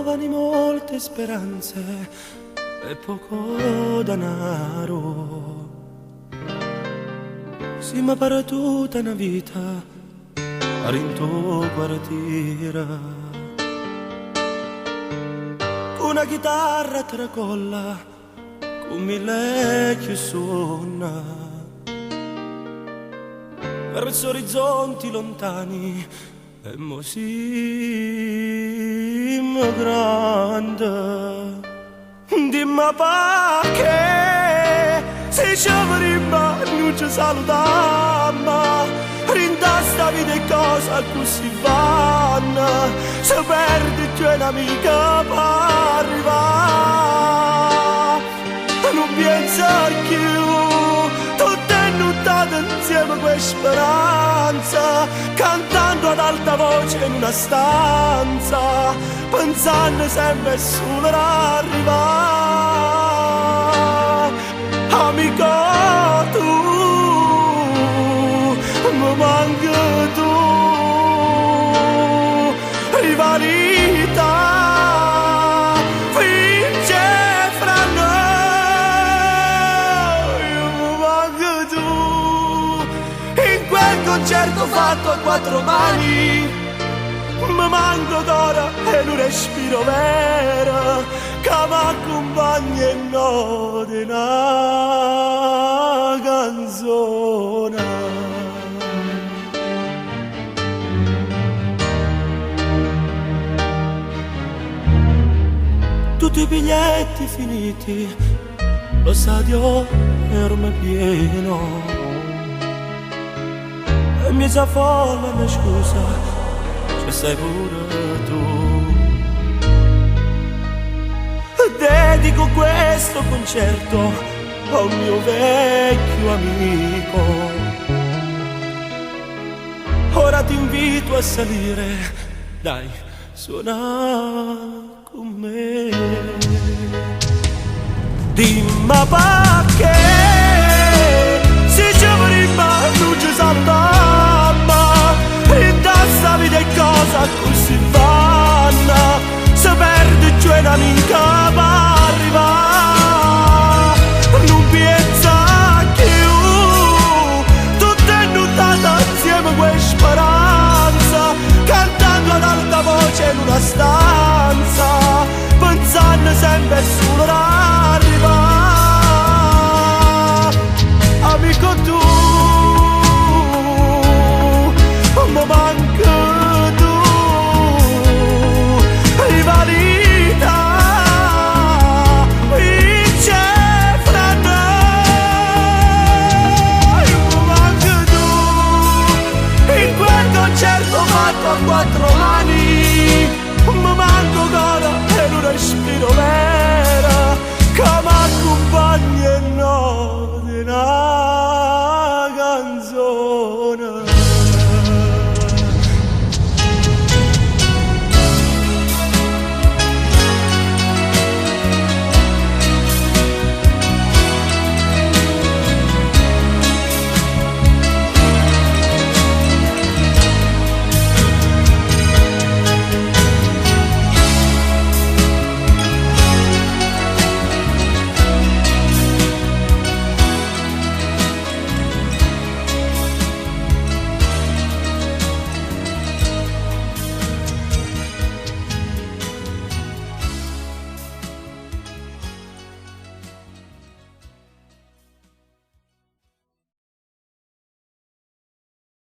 giovani molte speranze e poco denaro. Sì, ma per tutta una vita a rinto quartiera, una chitarra tracolla con mille che suona verso orizzonti lontani e così grande. Dimmi perché se ci avremmo non ci salutiamo, rinda sta vita e cosa così vanno, se perdi tu un'amica per arrivare. Non pensa più, tutte nottate insieme con speranza, cantando ad alta voce in una stanza, pensando sempre solo ad arrivare. Amico tu, mi manca tu, rivalità vince fra noi, mi manca tu. In quel concerto fatto a quattro mani mi manco d'ora e un respiro vero che mi accompagna in notte una canzone. Tutti i biglietti finiti, lo stadio è ormai pieno e mi sa folla una scusa, ci sei pure tu. Dedico questo concerto a un mio vecchio amico. Ora ti invito a salire, dai, suona con me. Dimmi perché se ci avremmo non ci salutiamo, rinda sta vita e cosa così vanno, se perdi giù un'amica per arrivare. Non pensa più, tutte nottate insieme con speranza, cantando ad alta voce in una stanza, pensando sempre